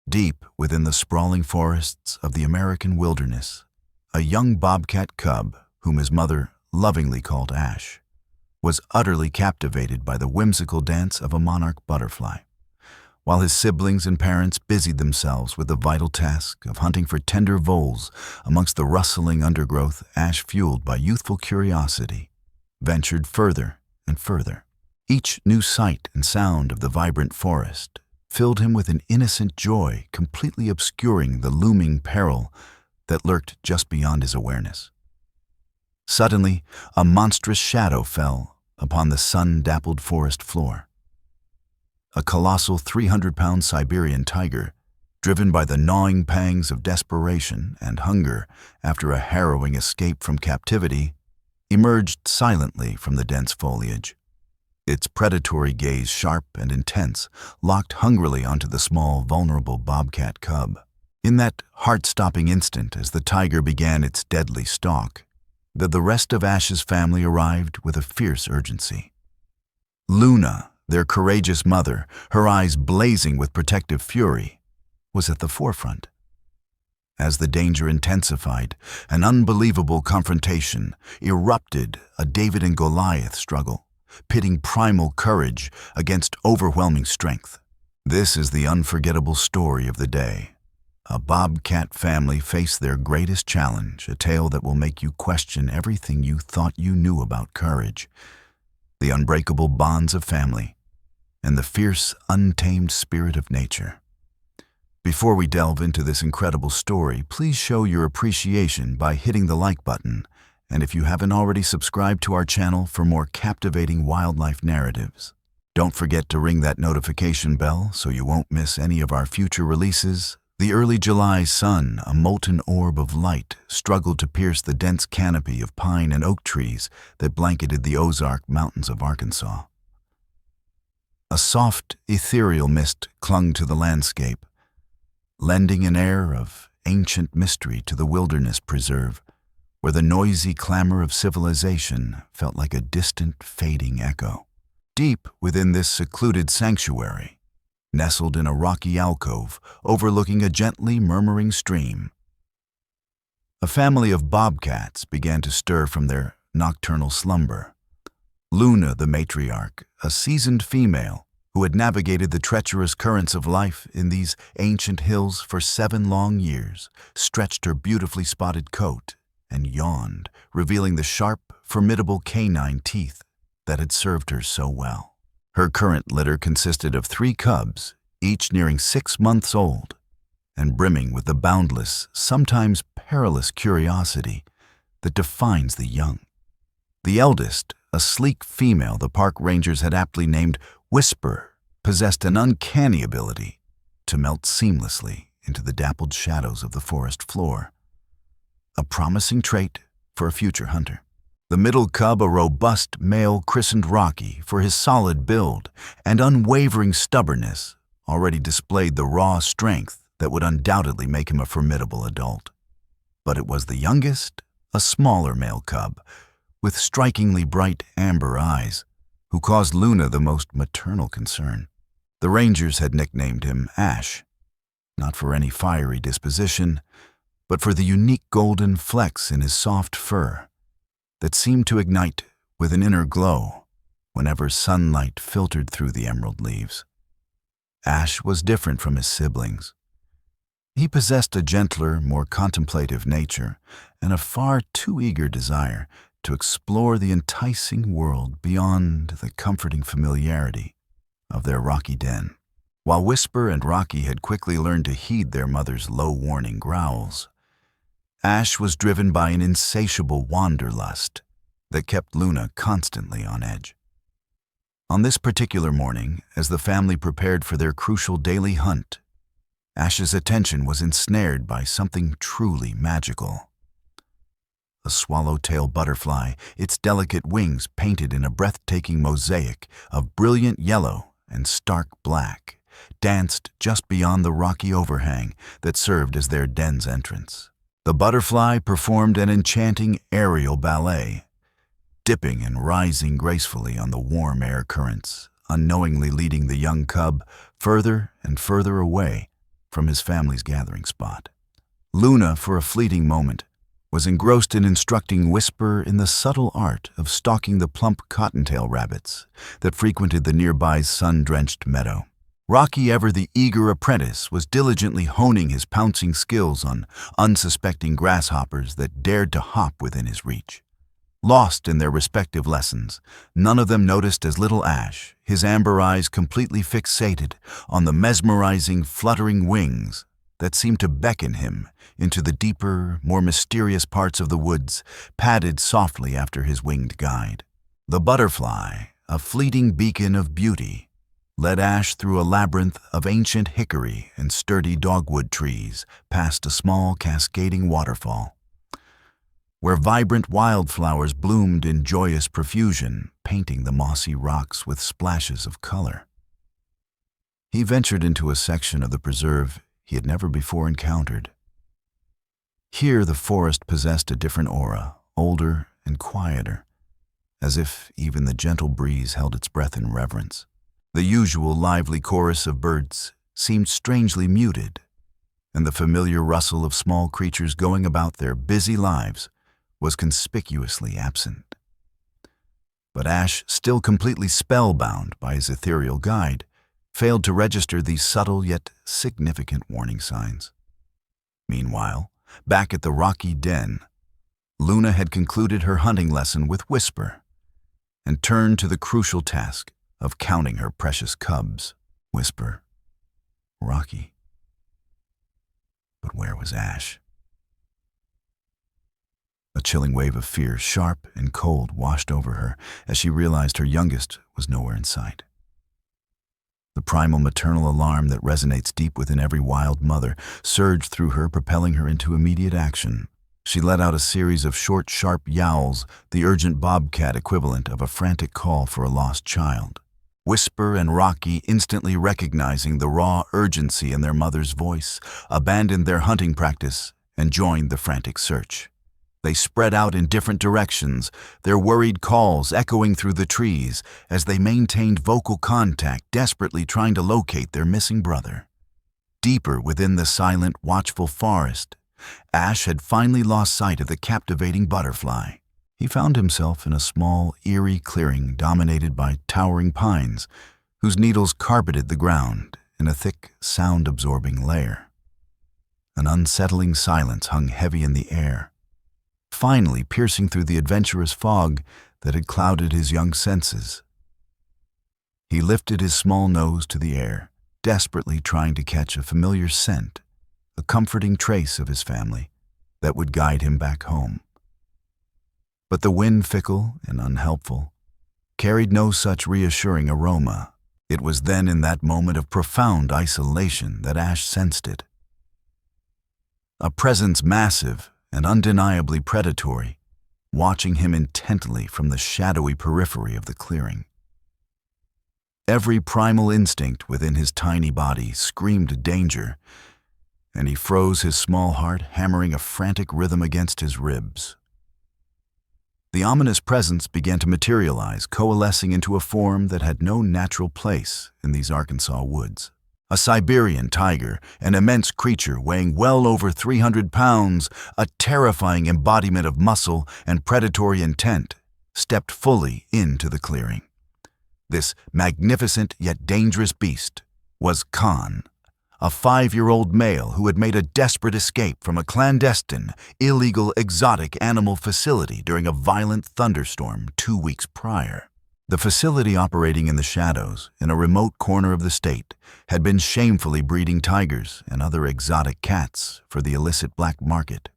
Deep within the sprawling forests of the American wilderness, a young bobcat cub, whom his mother lovingly called Ash, was utterly captivated by the whimsical dance of a monarch butterfly. While his siblings and parents busied themselves with the vital task of hunting for tender voles amongst the rustling undergrowth, Ash, fueled by youthful curiosity, ventured further and further. Each new sight and sound of the vibrant forest filled him with an innocent joy, completely obscuring the looming peril that lurked just beyond his awareness. Suddenly, a monstrous shadow fell upon the sun-dappled forest floor. A colossal 300-pound Siberian tiger, driven by the gnawing pangs of desperation and hunger after a harrowing escape from captivity, emerged silently from the dense foliage. Its predatory gaze, sharp and intense, locked hungrily onto the small, vulnerable bobcat cub. In that heart-stopping instant as the tiger began its deadly stalk, the rest of Ash's family arrived with a fierce urgency. Luna, their courageous mother, her eyes blazing with protective fury, was at the forefront. As the danger intensified, an unbelievable confrontation erupted, a David and Goliath struggle, pitting primal courage against overwhelming strength. This is the unforgettable story of the day. A bobcat family faced their greatest challenge, a tale that will make you question everything you thought you knew about courage, the unbreakable bonds of family, and the fierce, untamed spirit of nature. Before we delve into this incredible story, please show your appreciation by hitting the like button, and if you haven't already, subscribe to our channel for more captivating wildlife narratives. Don't forget to ring that notification bell so you won't miss any of our future releases. The early July sun, a molten orb of light, struggled to pierce the dense canopy of pine and oak trees that blanketed the Ozark Mountains of Arkansas. A soft, ethereal mist clung to the landscape, lending an air of ancient mystery to the wilderness preserve, where the noisy clamor of civilization felt like a distant, fading echo. Deep within this secluded sanctuary, nestled in a rocky alcove overlooking a gently murmuring stream, a family of bobcats began to stir from their nocturnal slumber. Luna, the matriarch, a seasoned female who had navigated the treacherous currents of life in these ancient hills for 7 long years, stretched her beautifully spotted coat and yawned, revealing the sharp, formidable canine teeth that had served her so well. Her current litter consisted of 3 cubs, each nearing 6 months old, and brimming with the boundless, sometimes perilous curiosity that defines the young. The eldest, a sleek female the park rangers had aptly named Whisper, possessed an uncanny ability to melt seamlessly into the dappled shadows of the forest floor, a promising trait for a future hunter. The middle cub, a robust male christened Rocky for his solid build and unwavering stubbornness, already displayed the raw strength that would undoubtedly make him a formidable adult. But it was the youngest, a smaller male cub, with strikingly bright amber eyes, who caused Luna the most maternal concern. The rangers had nicknamed him Ash, not for any fiery disposition, but for the unique golden flecks in his soft fur that seemed to ignite with an inner glow whenever sunlight filtered through the emerald leaves. Ash was different from his siblings. He possessed a gentler, more contemplative nature and a far too eager desire to explore the enticing world beyond the comforting familiarity of their rocky den. While Whisper and Rocky had quickly learned to heed their mother's low warning growls, Ash was driven by an insatiable wanderlust that kept Luna constantly on edge. On this particular morning, as the family prepared for their crucial daily hunt, Ash's attention was ensnared by something truly magical. A swallowtail butterfly, its delicate wings painted in a breathtaking mosaic of brilliant yellow and stark black, danced just beyond the rocky overhang that served as their den's entrance. The butterfly performed an enchanting aerial ballet, dipping and rising gracefully on the warm air currents, unknowingly leading the young cub further and further away from his family's gathering spot. Luna, for a fleeting moment, was engrossed in instructing Whisper in the subtle art of stalking the plump cottontail rabbits that frequented the nearby sun-drenched meadow. Rocky, ever the eager apprentice, was diligently honing his pouncing skills on unsuspecting grasshoppers that dared to hop within his reach. Lost in their respective lessons, none of them noticed as little Ash, his amber eyes completely fixated on the mesmerizing, fluttering wings that seemed to beckon him into the deeper, more mysterious parts of the woods, padded softly after his winged guide. The butterfly, a fleeting beacon of beauty, led Ash through a labyrinth of ancient hickory and sturdy dogwood trees past a small cascading waterfall, where vibrant wildflowers bloomed in joyous profusion, painting the mossy rocks with splashes of color. He ventured into a section of the preserve he had never before encountered. Here the forest possessed a different aura, older and quieter, as if even the gentle breeze held its breath in reverence. The usual lively chorus of birds seemed strangely muted, and the familiar rustle of small creatures going about their busy lives was conspicuously absent. But Ash, still completely spellbound by his ethereal guide, failed to register these subtle yet significant warning signs. Meanwhile, back at the rocky den, Luna had concluded her hunting lesson with Whisper and turned to the crucial task of counting her precious cubs. Whisper, Rocky. But where was Ash? A chilling wave of fear, sharp and cold, washed over her as she realized her youngest was nowhere in sight. The primal maternal alarm that resonates deep within every wild mother surged through her, propelling her into immediate action. She let out a series of short, sharp yowls, the urgent bobcat equivalent of a frantic call for a lost child. Whisper and Rocky, instantly recognizing the raw urgency in their mother's voice, abandoned their hunting practice and joined the frantic search. They spread out in different directions, their worried calls echoing through the trees as they maintained vocal contact, desperately trying to locate their missing brother. Deeper within the silent, watchful forest, Ash had finally lost sight of the captivating butterfly. He found himself in a small, eerie clearing dominated by towering pines, whose needles carpeted the ground in a thick, sound-absorbing layer. An unsettling silence hung heavy in the air, finally piercing through the adventurous fog that had clouded his young senses. He lifted his small nose to the air, desperately trying to catch a familiar scent, a comforting trace of his family that would guide him back home. But the wind, fickle and unhelpful, carried no such reassuring aroma. It was then, in that moment of profound isolation, that Ash sensed it. A presence massive and undeniably predatory, watching him intently from the shadowy periphery of the clearing. Every primal instinct within his tiny body screamed danger, and he froze, his small heart hammering a frantic rhythm against his ribs. The ominous presence began to materialize, coalescing into a form that had no natural place in these Arkansas woods. A Siberian tiger, an immense creature weighing well over 300 pounds, a terrifying embodiment of muscle and predatory intent, stepped fully into the clearing. This magnificent yet dangerous beast was Khan, a 5-year-old male who had made a desperate escape from a clandestine, illegal exotic animal facility during a violent thunderstorm 2 weeks prior. The facility, operating in the shadows in a remote corner of the state, had been shamefully breeding tigers and other exotic cats for the illicit black market.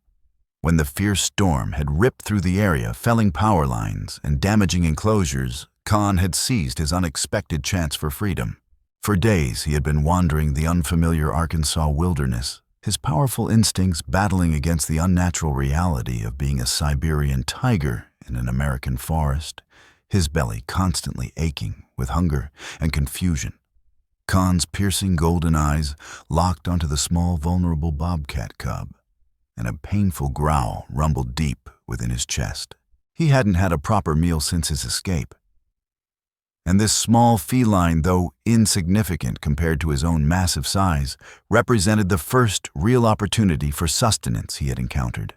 When the fierce storm had ripped through the area, felling power lines and damaging enclosures, Khan had seized his unexpected chance for freedom. For days he had been wandering the unfamiliar Arkansas wilderness, his powerful instincts battling against the unnatural reality of being a Siberian tiger in an American forest, his belly constantly aching with hunger and confusion. Khan's piercing golden eyes locked onto the small, vulnerable bobcat cub, and a painful growl rumbled deep within his chest. He hadn't had a proper meal since his escape. And this small feline, though insignificant compared to his own massive size, represented the first real opportunity for sustenance he had encountered.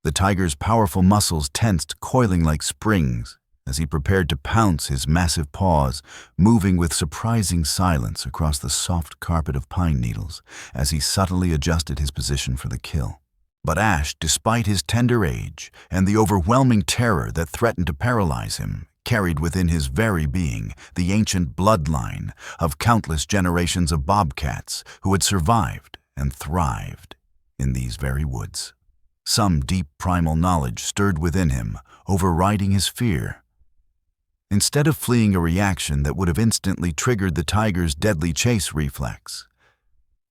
The tiger's powerful muscles tensed, coiling like springs, as he prepared to pounce, his massive paws moving with surprising silence across the soft carpet of pine needles as he subtly adjusted his position for the kill. But Ash, despite his tender age and the overwhelming terror that threatened to paralyze him, carried within his very being the ancient bloodline of countless generations of bobcats who had survived and thrived in these very woods. Some deep primal knowledge stirred within him, overriding his fear. Instead of fleeing a reaction that would have instantly triggered the tiger's deadly chase reflex,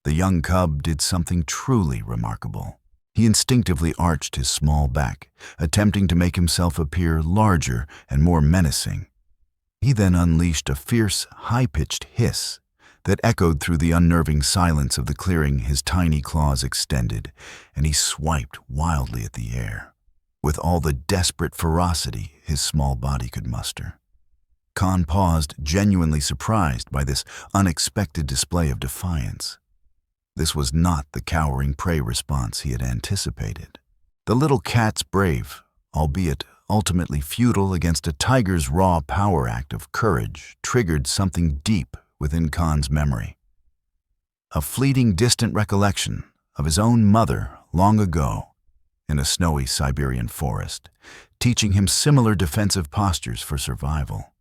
the young cub did something truly remarkable. He instinctively arched his small back, attempting to make himself appear larger and more menacing. He then unleashed a fierce, high-pitched hiss that echoed through the unnerving silence of the clearing. His tiny claws extended, and he swiped wildly at the air, with all the desperate ferocity his small body could muster. Khan paused, genuinely surprised by this unexpected display of defiance. This was not the cowering prey response he had anticipated. The little cat's brave, albeit ultimately futile against a tiger's raw power act of courage, triggered something deep within Khan's memory. A fleeting, distant recollection of his own mother long ago in a snowy Siberian forest, teaching him similar defensive postures for survival.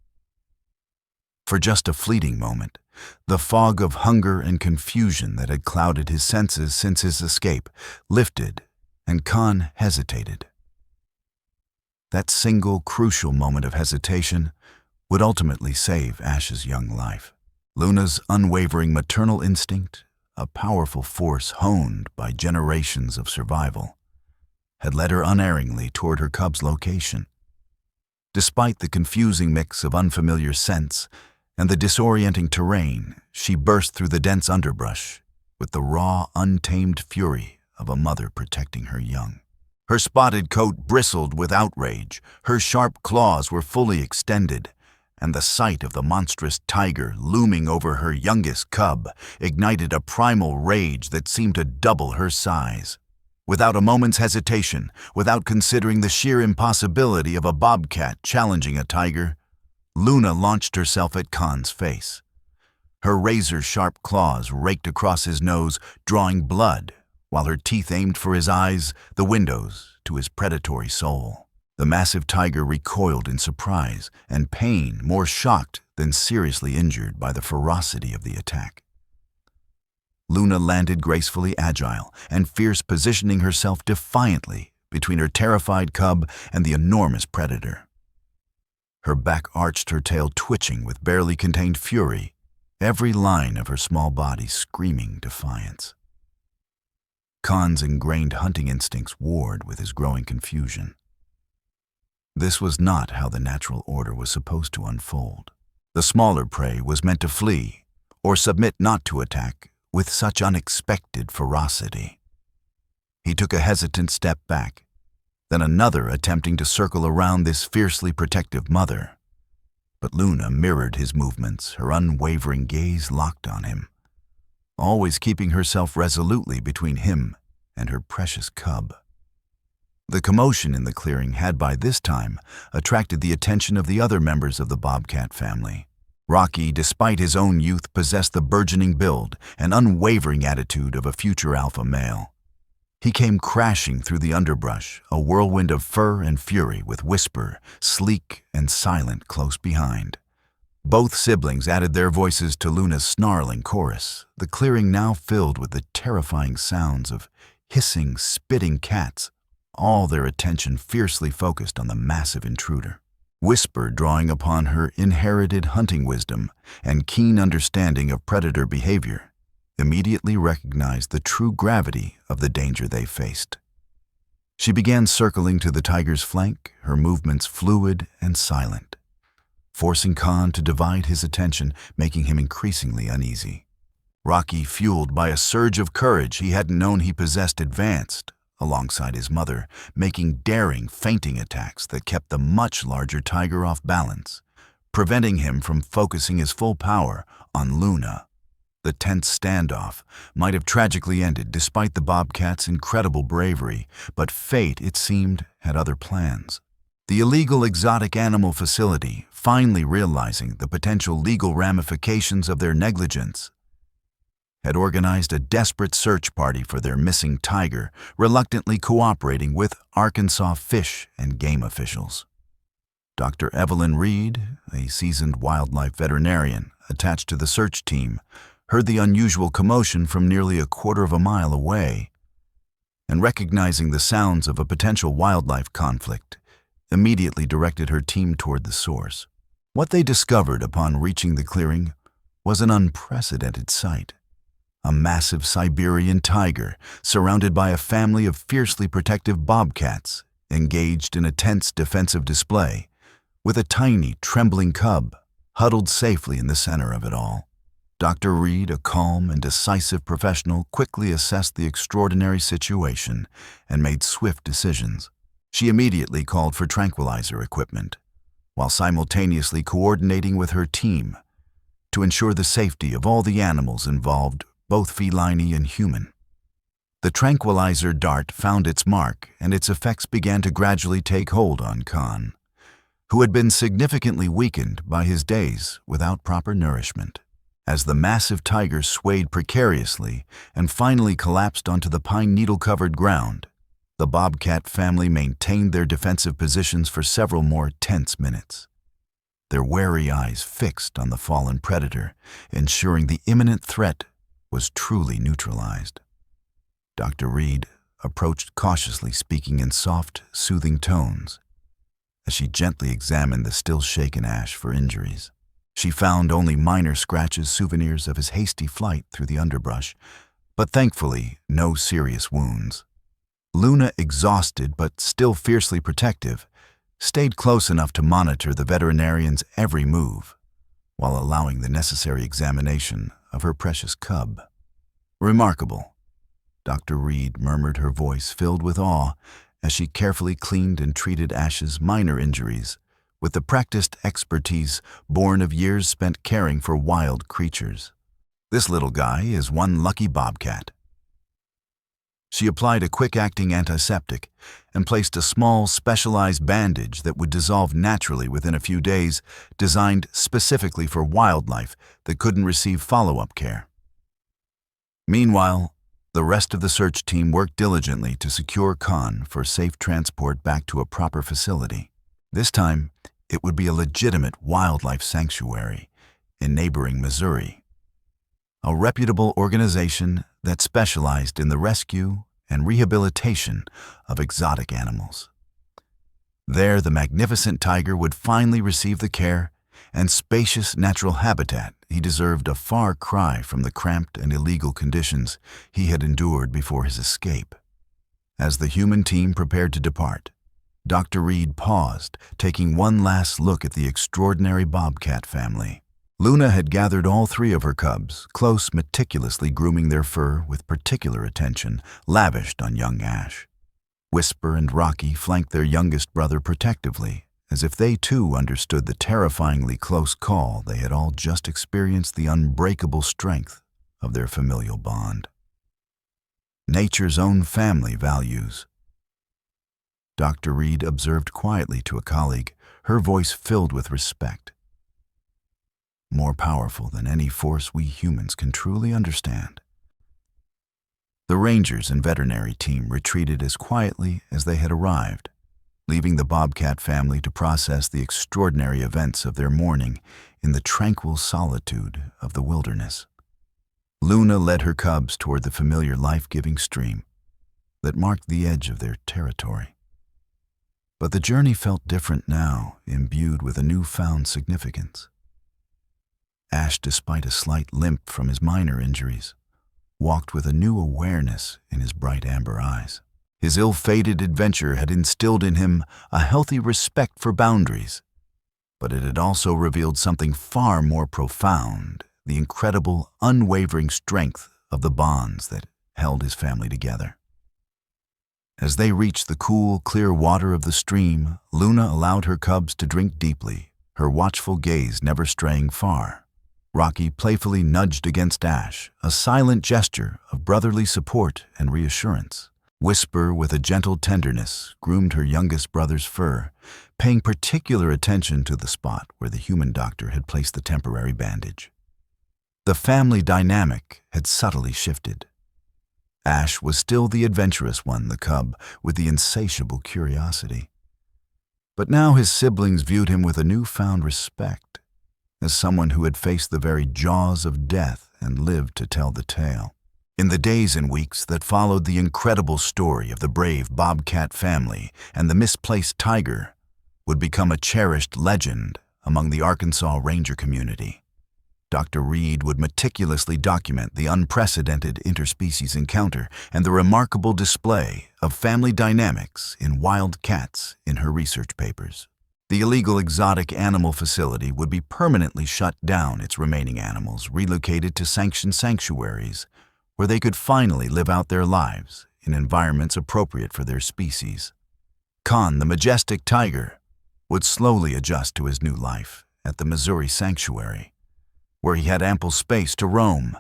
For just a fleeting moment, the fog of hunger and confusion that had clouded his senses since his escape lifted, and Khan hesitated. That single crucial moment of hesitation would ultimately save Ash's young life. Luna's unwavering maternal instinct, a powerful force honed by generations of survival, had led her unerringly toward her cub's location. Despite the confusing mix of unfamiliar scents and the disorienting terrain, she burst through the dense underbrush with the raw, untamed fury of a mother protecting her young. Her spotted coat bristled with outrage, her sharp claws were fully extended, and the sight of the monstrous tiger looming over her youngest cub ignited a primal rage that seemed to double her size. Without a moment's hesitation, without considering the sheer impossibility of a bobcat challenging a tiger, Luna launched herself at Khan's face. Her razor-sharp claws raked across his nose, drawing blood, while her teeth aimed for his eyes, the windows to his predatory soul. The massive tiger recoiled in surprise and pain, more shocked than seriously injured by the ferocity of the attack. Luna landed gracefully agile and fierce, positioning herself defiantly between her terrified cub and the enormous predator. Her back arched, her tail twitching with barely contained fury, every line of her small body screaming defiance. Khan's ingrained hunting instincts warred with his growing confusion. This was not how the natural order was supposed to unfold. The smaller prey was meant to flee or submit, not to attack with such unexpected ferocity. He took a hesitant step back, then another, attempting to circle around this fiercely protective mother. But Luna mirrored his movements, her unwavering gaze locked on him, always keeping herself resolutely between him and her precious cub. The commotion in the clearing had by this time attracted the attention of the other members of the bobcat family. Rocky, despite his own youth, possessed the burgeoning build and unwavering attitude of a future alpha male. He came crashing through the underbrush, a whirlwind of fur and fury, with Whisper, sleek and silent, close behind. Both siblings added their voices to Luna's snarling chorus, the clearing now filled with the terrifying sounds of hissing, spitting cats, all their attention fiercely focused on the massive intruder. Whisper, drawing upon her inherited hunting wisdom and keen understanding of predator behavior, immediately recognized the true gravity of the danger they faced. She began circling to the tiger's flank, her movements fluid and silent, forcing Khan to divide his attention, making him increasingly uneasy. Rocky, fueled by a surge of courage he hadn't known he possessed, advanced alongside his mother, making daring, feinting attacks that kept the much larger tiger off balance, preventing him from focusing his full power on Luna. The tense standoff might have tragically ended despite the bobcat's incredible bravery, but fate, it seemed, had other plans. The illegal exotic animal facility, finally realizing the potential legal ramifications of their negligence, had organized a desperate search party for their missing tiger, reluctantly cooperating with Arkansas fish and game officials. Dr. Evelyn Reed, a seasoned wildlife veterinarian attached to the search team, heard the unusual commotion from nearly a quarter of a mile away, and recognizing the sounds of a potential wildlife conflict, immediately directed her team toward the source. What they discovered upon reaching the clearing was an unprecedented sight. A massive Siberian tiger surrounded by a family of fiercely protective bobcats engaged in a tense defensive display, with a tiny, trembling cub huddled safely in the center of it all. Dr. Reed, a calm and decisive professional, quickly assessed the extraordinary situation and made swift decisions. She immediately called for tranquilizer equipment, while simultaneously coordinating with her team to ensure the safety of all the animals involved, both feline and human. The tranquilizer dart found its mark, and its effects began to gradually take hold on Khan, who had been significantly weakened by his days without proper nourishment. As the massive tiger swayed precariously and finally collapsed onto the pine needle-covered ground, the bobcat family maintained their defensive positions for several more tense minutes, their wary eyes fixed on the fallen predator, ensuring the imminent threat was truly neutralized. Dr. Reed approached cautiously, speaking in soft, soothing tones, as she gently examined the still-shaken Ash for injuries. She found only minor scratches, souvenirs of his hasty flight through the underbrush, but thankfully no serious wounds. Luna, exhausted but still fiercely protective, stayed close enough to monitor the veterinarian's every move, while allowing the necessary examination of her precious cub. "Remarkable," Dr. Reed murmured, her voice filled with awe as she carefully cleaned and treated Ash's minor injuries with the practiced expertise born of years spent caring for wild creatures. "This little guy is one lucky bobcat." She applied a quick-acting antiseptic and placed a small, specialized bandage that would dissolve naturally within a few days, designed specifically for wildlife that couldn't receive follow-up care. Meanwhile, the rest of the search team worked diligently to secure Khan for safe transport back to a proper facility. This time, it would be a legitimate wildlife sanctuary in neighboring Missouri, a reputable organization that specialized in the rescue and rehabilitation of exotic animals. There, the magnificent tiger would finally receive the care and spacious natural habitat he deserved, a far cry from the cramped and illegal conditions he had endured before his escape. As the human team prepared to depart, Dr. Reed paused, taking one last look at the extraordinary bobcat family. Luna had gathered all three of her cubs, close, meticulously grooming their fur with particular attention lavished on young Ash. Whisper and Rocky flanked their youngest brother protectively, as if they too understood the terrifyingly close call they had all just experienced, the unbreakable strength of their familial bond. Nature's own family values. Dr. Reed observed quietly to a colleague, her voice filled with respect. More powerful than any force we humans can truly understand. The rangers and veterinary team retreated as quietly as they had arrived, leaving the bobcat family to process the extraordinary events of their morning in the tranquil solitude of the wilderness. Luna led her cubs toward the familiar life-giving stream that marked the edge of their territory. But the journey felt different now, imbued with a newfound significance. Ash, despite a slight limp from his minor injuries, walked with a new awareness in his bright amber eyes. His ill-fated adventure had instilled in him a healthy respect for boundaries, but it had also revealed something far more profound, the incredible, unwavering strength of the bonds that held his family together. As they reached the cool, clear water of the stream, Luna allowed her cubs to drink deeply, her watchful gaze never straying far. Rocky playfully nudged against Ash, a silent gesture of brotherly support and reassurance. Whisper, with a gentle tenderness, groomed her youngest brother's fur, paying particular attention to the spot where the human doctor had placed the temporary bandage. The family dynamic had subtly shifted. Ash was still the adventurous one, the cub, with the insatiable curiosity. But now his siblings viewed him with a newfound respect, as someone who had faced the very jaws of death and lived to tell the tale. In the days and weeks that followed the incredible story of the brave Bobcat family and the misplaced tiger would become a cherished legend among the Arkansas Ranger community. Dr. Reed would meticulously document the unprecedented interspecies encounter and the remarkable display of family dynamics in wild cats in her research papers. The illegal exotic animal facility would be permanently shut down, its remaining animals relocated to sanctioned sanctuaries where they could finally live out their lives in environments appropriate for their species. Khan, the majestic tiger, would slowly adjust to his new life at the Missouri Sanctuary, where he had ample space to roam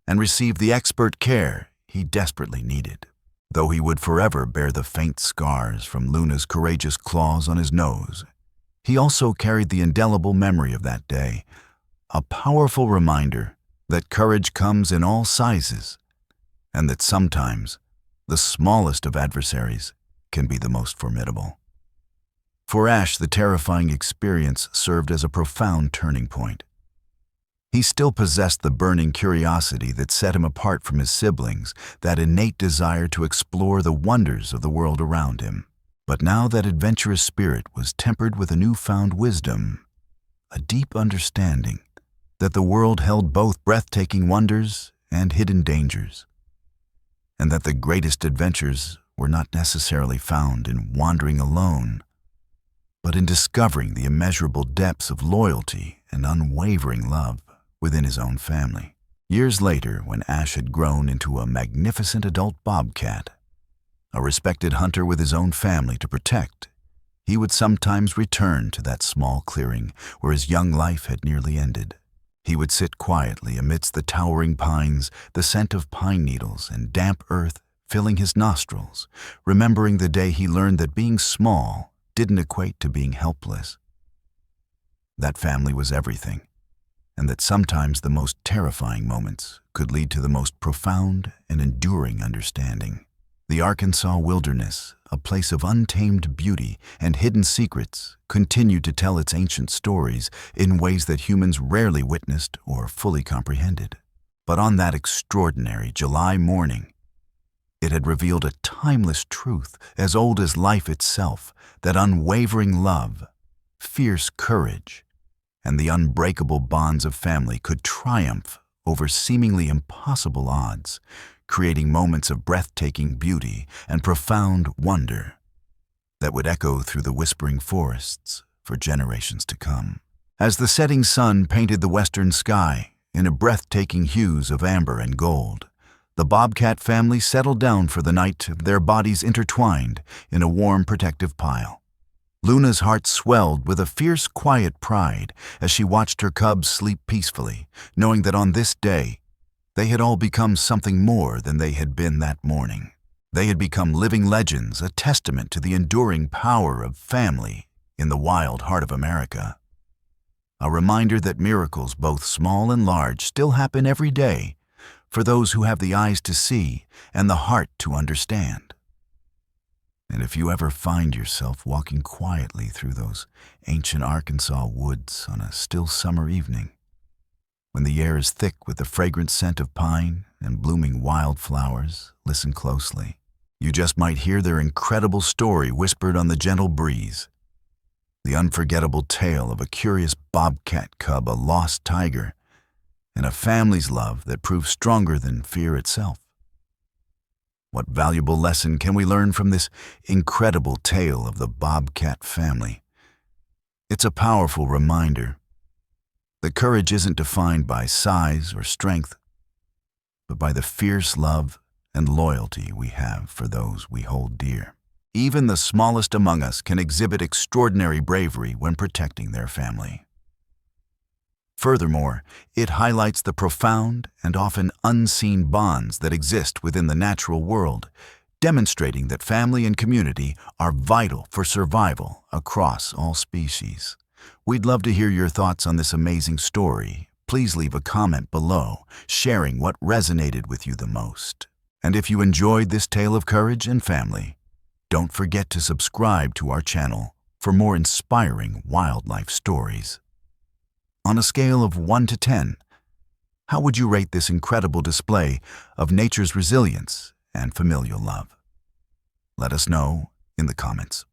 and receive the expert care he desperately needed. Though he would forever bear the faint scars from Luna's courageous claws on his nose, he also carried the indelible memory of that day, a powerful reminder that courage comes in all sizes, and that sometimes the smallest of adversaries can be the most formidable. For Ash, the terrifying experience served as a profound turning point. He still possessed the burning curiosity that set him apart from his siblings, that innate desire to explore the wonders of the world around him. But now that adventurous spirit was tempered with a newfound wisdom, a deep understanding that the world held both breathtaking wonders and hidden dangers, and that the greatest adventures were not necessarily found in wandering alone, but in discovering the immeasurable depths of loyalty and unwavering love within his own family. Years later, when Ash had grown into a magnificent adult bobcat, a respected hunter with his own family to protect, he would sometimes return to that small clearing where his young life had nearly ended. He would sit quietly amidst the towering pines, the scent of pine needles and damp earth filling his nostrils, remembering the day he learned that being small didn't equate to being helpless. That family was everything, and that sometimes the most terrifying moments could lead to the most profound and enduring understanding. The Arkansas wilderness, a place of untamed beauty and hidden secrets, continued to tell its ancient stories in ways that humans rarely witnessed or fully comprehended. But on that extraordinary July morning, it had revealed a timeless truth as old as life itself, that unwavering love, fierce courage, and the unbreakable bonds of family could triumph over seemingly impossible odds, creating moments of breathtaking beauty and profound wonder that would echo through the whispering forests for generations to come. As the setting sun painted the western sky in breathtaking hues of amber and gold, the Bobcat family settled down for the night, their bodies intertwined in a warm, protective pile. Luna's heart swelled with a fierce, quiet pride as she watched her cubs sleep peacefully, knowing that on this day, they had all become something more than they had been that morning. They had become living legends, a testament to the enduring power of family in the wild heart of America. A reminder that miracles, both small and large, still happen every day for those who have the eyes to see and the heart to understand. And if you ever find yourself walking quietly through those ancient Arkansas woods on a still summer evening, when the air is thick with the fragrant scent of pine and blooming wildflowers, listen closely. You just might hear their incredible story whispered on the gentle breeze. The unforgettable tale of a curious bobcat cub, a lost tiger, and a family's love that proved stronger than fear itself. What valuable lesson can we learn from this incredible tale of the Bobcat family? It's a powerful reminder that courage isn't defined by size or strength, but by the fierce love and loyalty we have for those we hold dear. Even the smallest among us can exhibit extraordinary bravery when protecting their family. Furthermore, it highlights the profound and often unseen bonds that exist within the natural world, demonstrating that family and community are vital for survival across all species. We'd love to hear your thoughts on this amazing story. Please leave a comment below, sharing what resonated with you the most. And if you enjoyed this tale of courage and family, don't forget to subscribe to our channel for more inspiring wildlife stories. On a scale of 1 to 10, how would you rate this incredible display of nature's resilience and familial love? Let us know in the comments.